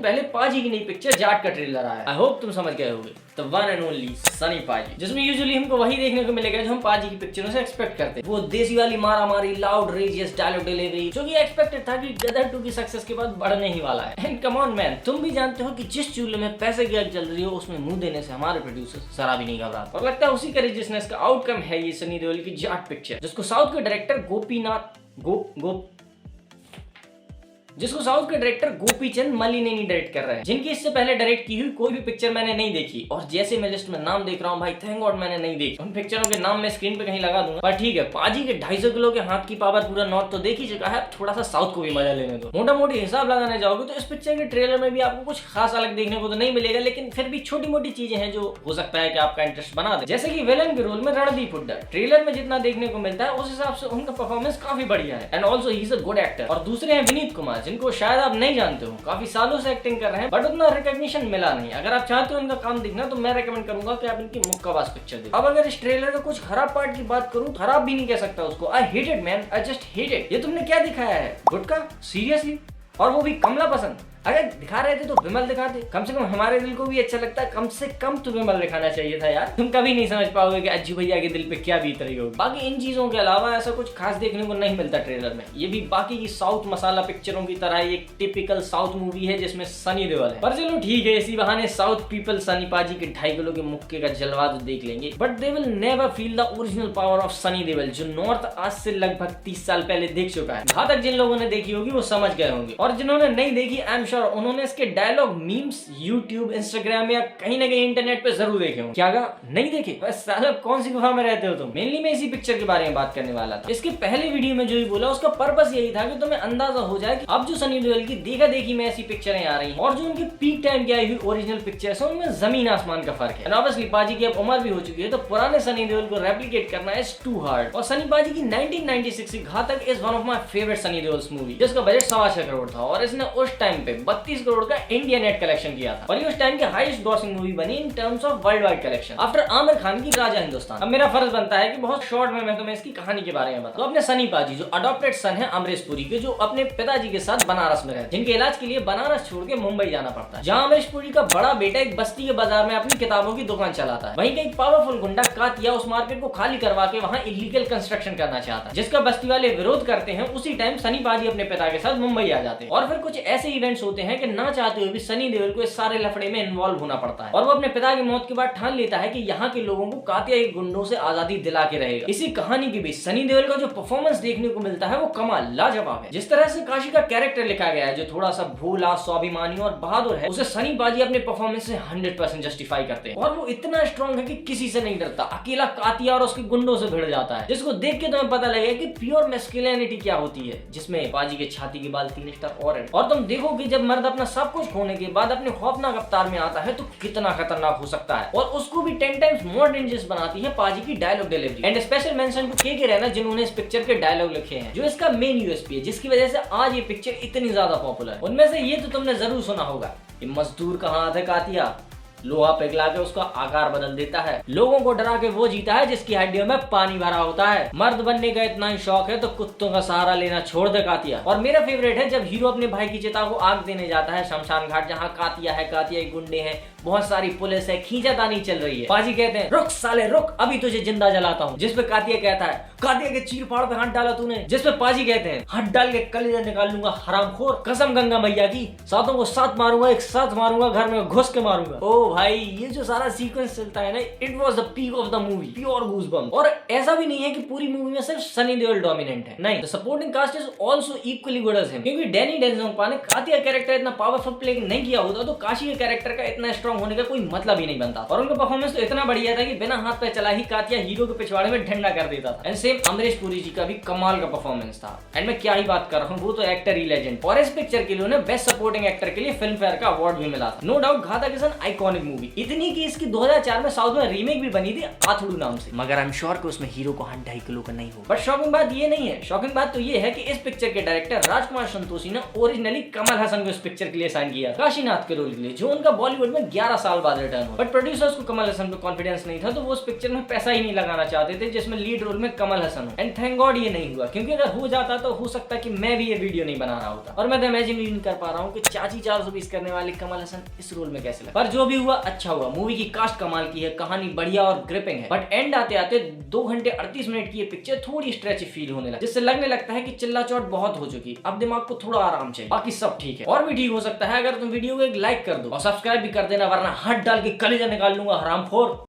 पहले पाजी की नई पिक्चर जाट का ट्रेलर आया। आई होप तुम समझ गए होगे, the one and only Sunny पाजी, जिसमें यूजुअली हमको वही देखने को मिलेगा जो हम पाजी की पिक्चरों से एक्सपेक्ट करते हैं। वो देसी वाली मारा मारी, लाउड रेजियस डायलॉग डिलीवरी, जो कि एक्सपेक्टेड था कि गदर 2 की सक्सेस के बाद बढ़ने ही वाला है। एंड कम ऑन मैन, तुम भी जानते हो कि जिस चूल्हे में पैसे की आग जल रही हो उसमें मुंह देने से हमारे प्रोड्यूसर जरा भी नहीं घबराते। और लगता है उसी का रेजियसनेस का आउटकम है ये सनी देओल की जाट पिक्चर, जिसको साउथ के डायरेक्टर जिसको साउथ के डायरेक्टर गोपीचंद मलिनेनी डायरेक्ट कर रहे हैं, जिनकी इससे पहले डायरेक्ट की हुई कोई भी पिक्चर मैंने नहीं देखी। और जैसे मैं लिस्ट में नाम देख रहा हूँ भाई, थैंक गॉड मैंने नहीं देखी। उन पिक्चरों के नाम मैं स्क्रीन पे कहीं लगा दूंगा, पर ठीक है, पाजी के 250 किलो के हाथ की पावर पूरा नॉर्थ तो देख ही चुका है, थोड़ा सा साउथ को भी मजा लेने दो। मोटा मोटी हिसाब लगाने जाओगे तो इस पिक्चर के ट्रेलर में भी आपको कुछ खास अलग देखने को तो नहीं मिलेगा, लेकिन फिर भी छोटी मोटी चीजें हैं जो हो सकता है कि आपका इंटरेस्ट बना दे। जैसे कि विलन के रोल में रणदीप हुड्डा, ट्रेलर में जितना देखने को मिलता है उस हिसाब से उनका परफॉर्मेंस काफी बढ़िया है। And also he is a good actor. और दूसरे हैं विनीत कुमार, जिनको शायद आप नहीं जानते हो, काफी सालों से एक्टिंग कर रहे हैं, बट उतना रिकॉग्निशन मिला नहीं। अगर आप चाहते हो इनका काम देखना तो मैं रेकमेंड करूंगा कि आप इनकी मुक्काबाज पिक्चर देखो। अब अगर इस ट्रेलर का कुछ खराब पार्ट की बात करूं, खराब भी नहीं कह सकता उसको, I hate it man, I just hate it. ये तुमने क्या दिखाया है, गुटखा, सीरियसली, और वो भी कमला पसंद। अगर दिखा रहे थे तो विमल दिखाते, कम से कम हमारे दिल को भी अच्छा लगता है, कम से कम तो विमल दिखाना चाहिए था यार। तुम कभी नहीं समझ पाओगे कि अज्जू भैया के दिल पे क्या बीत रही होगी। बाकी इन चीजों के अलावा ऐसा कुछ खास देखने को नहीं मिलता ट्रेलर में। ये भी बाकी की साउथ मसाला पिक्चरों की तरह एक टिपिकल साउथ मूवी है जिसमें सनी देओल है। पर चलो ठीक है, इसी बहाने साउथ पीपल सनी पाजी के 2.5 किलो के मुक्के का जलवा तो देख लेंगे, but they will never feel the original power of Sunny Deol, जो नॉर्थ आज से लगभग 30 साल पहले देख चुका है। घातक जिन लोगों ने देखी होगी वो समझ गए होंगे, और जिन्होंने नहीं देखी आई एम श्योर उन्होंने इसके डायलॉग मीम्स यूट्यूब, इंस्टाग्राम या कहीं ना कहीं इंटरनेट पे जरूर देखे होंगे। क्या नहीं देखे? बस साला कौन सी गुफा में रहते हो तुम। मेनली मैं इसी पिक्चर के बारे में बात करने वाला था। इसके पहले वीडियो में जो ही बोला उसका पर्पस यही था कि तुम्हें अंदाजा हो जाए कि अब जो सनी देओल की देखा देखी में ऐसी पिक्चरें आ रही हैं और जो उनकी पीक टाइम की आई हुई ओरिजिनल पिक्चर्स हैं उनमें जमीन आसमान का फर्क है। ऑब्वियसली पाजी की अब उम्र भी हो चुकी है, तो पुराने सनी देओल को रेप्लिकेट करना इज टू हार्ड। और सनी पाजी की 1996 की घातक is one of my favourite Sunny Deol movie, जिसका बजट 6.25 करोड़ था और इसने उस टाइम पे 32 करोड़ का इंडिया नेट कलेक्शन किया था, और ये उस टाइम की हाईएस्ट ग्रॉसिंग मूवी बनी in terms of world wide collection after Aamir Khan की राजा हिंदुस्तान। अब मेरा फर्ज बनता है कि बहुत शॉर्ट में मैं तुम्हें इसकी कहानी के बारे में बताऊं। तो अपने सनी पाजी जो अडॉप्टेड सन है अमरीश पुरी के, जो अपने पिताजी के साथ बनारस में रहते, जिनके इलाज के लिए बनारस छोड़ के मुंबई जाना पड़ता है, जहां अमरीश पुरी का बड़ा बेटा एक बस्ती के बाजार में अपनी किताबों की दुकान चलाता है। वहीं का एक पावरफुल गुंडा कातिया उस मार्केट को खाली करवा के वहां इलीगल कंस्ट्रक्शन करना चाहता है, जिसका बस्ती वाले विरोध करते हैं। उसी टाइम सनी पाजी अपने पिता के साथ मुंबई आ जाते हैं, और फिर कुछ ऐसे इवेंट्स होते हैं कि ना चाहते हुए भी सनी देओल को इस सारे लफड़े में इन्वॉल्व होना पड़ता है, और वो अपने पिता की मौत के बाद ठान लेता है कि यहाँ के लोगों को कातिया के गुंडों से आजादी दिला के रहेगा। इसी कहानी के बीच सनी देओल का जो परफॉर्मेंस देखने को मिलता है वो कमाल लाजवाब है। जिस तरह से काशी का कैरेक्टर लिखा गया है, जो थोड़ा सा भोला, स्वाभिमानी और बहादुर है, उसे सनी पाजी अपने परफॉर्मेंस से 100% जस्टिफाई करते हैं। और वो इतना स्ट्रॉन्ग है कि किसी से नहीं डरता, अकेला कातिया और उसके गुंडों से भिड़ जाता है, जिसको देख के तुम्हें पता लगेगा कि प्योर मैस्कुलिनिटी क्या होती है, जिसमें पाजी के छाती के बाल 3 स्टार और तुम देखो कि जब मर्द अपना सब कुछ खोने के बाद अपने खौफनाक अवतार में आता है तो कितना खतरनाक हो सकता है, और उसको भी 10 टाइम्स मोर डेंजरस बनाती है पाजी की dialogue delivery. And special mention to के रहना, जिन्होंने इस पिक्चर के डायलॉग लिखे हैं, जो इसका मेन यूएसपी है, जिसकी वजह से आज ये पिक्चर इतनी ज्यादा पॉपुलर है। उनमें से ये तो तुमने जरूर सुना होगा, ये मजदूर का हाथ है कातिया, लोहा पिघला के उसका आकार बदल देता है, लोगों को डरा के वो जीता है जिसकी हड्डियों में पानी भरा होता है, मर्द बनने का इतना ही शौक है तो कुत्तों का सहारा लेना छोड़ दे कातिया। और मेरा फेवरेट है जब हीरो अपने भाई की चिता को आग देने जाता है शमशान घाट, जहाँ कातिया है, कातिया के गुंडे हैं, बहुत सारी पुलिस है, खींचातानी चल रही है। पाजी कहते हैं रुक साले रुक, अभी तुझे जिंदा जलाता हूँ, जिसपे कातिया कहता है कातिया के चीर फाड़ पे हाथ डाला तूने, जिसपे पाजी कहते हैं हाथ डाल के कलेजा निकाल लूंगा हरामखोर, कसम गंगा मैया की, सातों को साथ मारूंगा, एक साथ मारूंगा, घर में घुस के मारूंगा। ओ भाई, ये जो सारा सीक्वेंस चलता है ना, it was the peak of the movie, pure goosebump. और ऐसा भी नहीं है कि पूरी मूवी में सिर्फ सनी देओल डोमिनेंट है, नहीं, the supporting cast is also equally good as him, क्योंकि डैनी डेंजोंगपा ने कातिया कैरेक्टर इतना पावरफुल प्ले नहीं किया होता तो काशी के कैरेक्टर का इतना स्ट्रॉन्ग होने का कोई मतलब ही नहीं बनता। और उनका परफॉर्मेंस तो इतना बढ़िया था कि बिना हाथ पे चला ही कातिया हीरो के पिछवाड़े में डंडा कर देता था। एंड सेम अमरीश पुरी जी का भी कमाल का परफॉर्मेंस था। एंड मैं क्या ही बात कर रहा हूँ, वो तो एक्टर ही लेजेंड। और इस पिक्चर के लिए उन्हें बेस्ट सपोर्टिंग एक्टर के लिए फिल्म फेयर का अवार्ड भी मिला था। नो डाउट घातक is an iconic comic movie, इतनी कि इसकी 2004 में साउथ में रीमेक भी बनी थी आथुडू नाम से, मगर आई एम श्योर कि उसमें हीरो को 2.5 किलो का नहीं हो। बट शॉकिंग बात ये नहीं है, शॉकिंग बात तो ये है कि इस पिक्चर के डायरेक्टर राजकुमार संतोषी ने ओरिजिनली कमल हसन को इस पिक्चर के लिए साइन किया काशीनाथ के रोल के लिए, जो उनका बॉलीवुड में 11 साल बाद रिटर्न हुआ। बट प्रोड्यूसर्स को कमल हसन पे कॉन्फिडेंस नहीं था, तो वो उस पिक्चर में पैसा ही नहीं लगाना चाहते थे जिसमें लीड रोल में कमल हसन हो। एंड थैंक गॉड ये नहीं हुआ, क्योंकि अगर हो जाता तो हो सकता कि मैं भी ये वीडियो नहीं बना रहा होता। और मैं तो इमेजिन नहीं कर पा रहा हूँ कि चाची 420 करने वाले कमल हसन इस रोल में कैसे लगा। पर जो भी हुआ अच्छा हुआ, मूवी की कास्ट कमाल की है, कहानी बढ़िया और ग्रिपिंग है। बट एंड आते आते 2 घंटे 38 मिनट की ये पिक्चर थोड़ी स्ट्रेची फील होने लगी, जिससे लगने लगता है कि चिल्ला चौट बहुत हो चुकी, अब दिमाग को थोड़ा आराम चाहिए। बाकी सब ठीक है, और भी ठीक हो सकता है अगर तुम वीडियो को एक लाइक कर दो और सब्सक्राइब भी कर देना, वरना हाथ डाल के कलेजा निकाल लूंगा हरामखोर।